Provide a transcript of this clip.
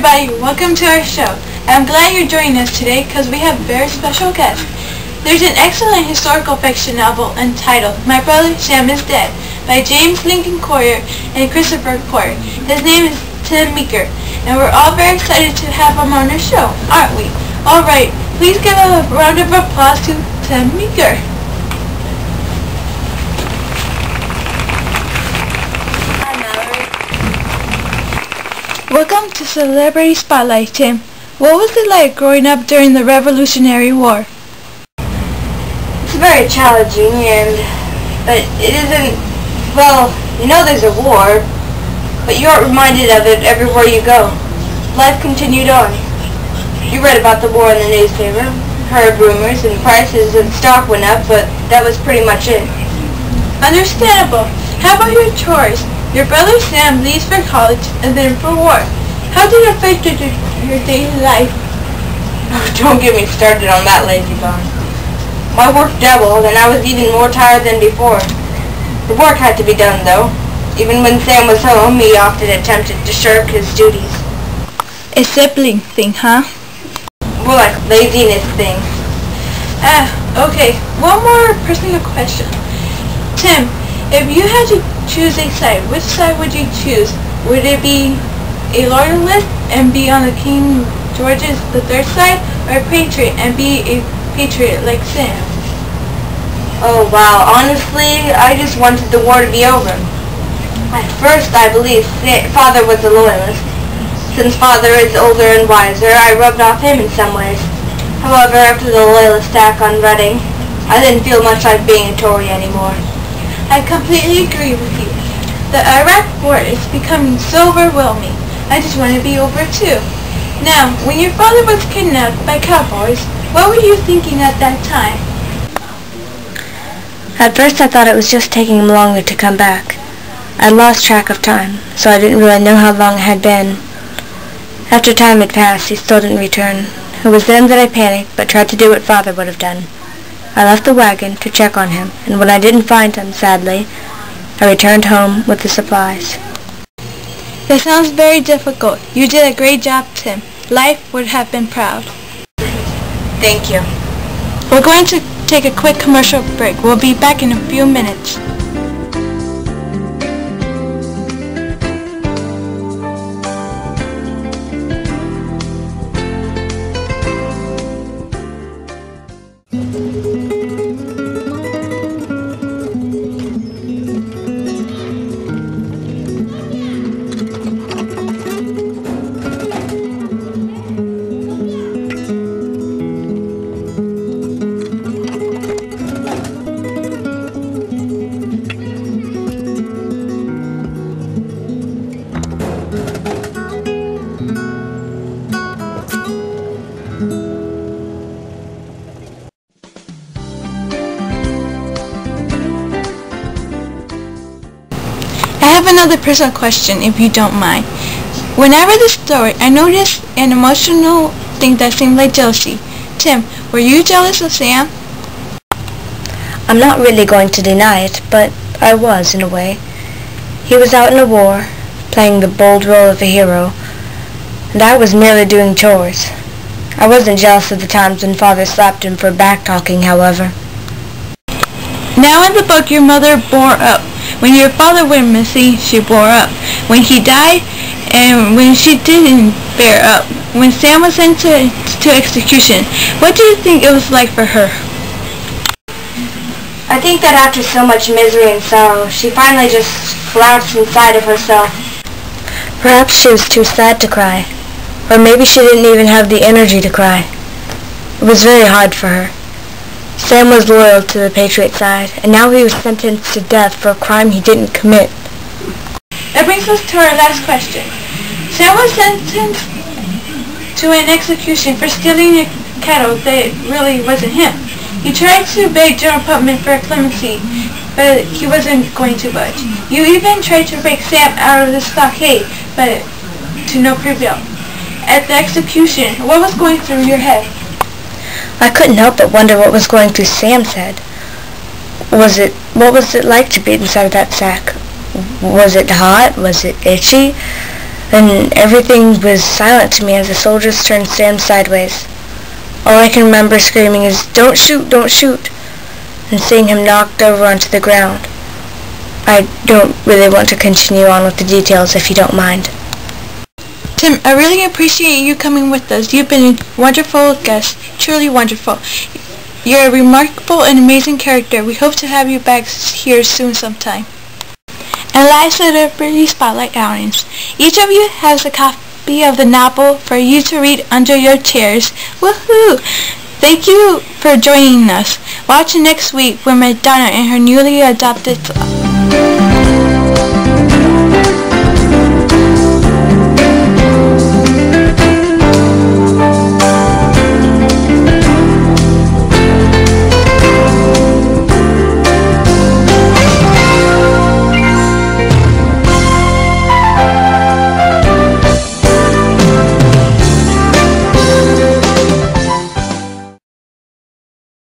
everybody, welcome to our show. I'm glad you're joining us today because we have a very special guest. There's an excellent historical fiction novel entitled My Brother Sam is Dead by James Lincoln Collier and Christopher Porter. His name is Tim Meeker, and we're all very excited to have him on our show, aren't we? Alright, please give a round of applause to Tim Meeker. Welcome to Celebrity Spotlight, Tim. What was it like growing up during the Revolutionary War? It's very challenging, but it isn't, well, you know there's a war, but you aren't reminded of it everywhere you go. Life continued on. You read about the war in the newspaper, heard rumors, and prices of stock went up, but that was pretty much it. Understandable. How about your chores? Your brother Sam leaves for college and then for war. How did it affect your daily life? Oh, don't get me started on that lazy bone. My work doubled and I was even more tired than before. The work had to be done though. Even when Sam was home, he often attempted to shirk his duties. A sibling thing, huh? More like laziness thing. Okay. One more personal question. Tim, if you had to choose a side, which side would you choose? Would it be a loyalist and be on the King George's III side, or a patriot and be a patriot like Sam? Oh wow, honestly, I just wanted the war to be over. At first I believed Father was a loyalist. Since Father is older and wiser, I rubbed off him in some ways. However, after the loyalist attack on Reading, I didn't feel much like being a Tory anymore. I completely agree with you. The Iraq War is becoming so overwhelming. I just want to be over too. Now, when your father was kidnapped by cowboys, what were you thinking at that time? At first I thought it was just taking him longer to come back. I lost track of time, so I didn't really know how long it had been. After time had passed, he still didn't return. It was then that I panicked, but tried to do what Father would have done. I left the wagon to check on him, and when I didn't find him, sadly, I returned home with the supplies. That sounds very difficult. You did a great job, Tim. Life would have been proud. Thank you. We're going to take a quick commercial break. We'll be back in a few minutes. I have another personal question, if you don't mind. When I read the story, I noticed an emotional thing that seemed like jealousy. Tim, were you jealous of Sam? I'm not really going to deny it, but I was, in a way. He was out in a war, playing the bold role of a hero, and I was merely doing chores. I wasn't jealous of the times when Father slapped him for back-talking, however. Now in the book, your mother bore up. When your father went missing, she bore up. When he died, and when she didn't bear up. When Sam was sent to execution, what do you think it was like for her? I think that after so much misery and sorrow, she finally just collapsed inside of herself. Perhaps she was too sad to cry. Or maybe she didn't even have the energy to cry. It was very hard for her. Sam was loyal to the Patriot side, and now he was sentenced to death for a crime he didn't commit. That brings us to our last question. Sam was sentenced to an execution for stealing a cattle that really wasn't him. He tried to beg General Putnam for clemency, but he wasn't going to budge. You even tried to break Sam out of the stockade, but to no prevail. At the execution, what was going through your head? I couldn't help but wonder what was going through Sam's head. What was it like to be inside that sack? Was it hot? Was it itchy? Then everything was silent to me as the soldiers turned Sam sideways. All I can remember screaming is, "Don't shoot! Don't shoot!" and seeing him knocked over onto the ground. I don't really want to continue on with the details if you don't mind. Tim, I really appreciate you coming with us. You've been a wonderful guest, truly wonderful. You're a remarkable and amazing character. We hope to have you back here soon sometime. And last Celebrity Spotlight outings. Each of you has a copy of the novel for you to read under your chairs. Woohoo! Thank you for joining us. Watch next week when Madonna and her newly adopted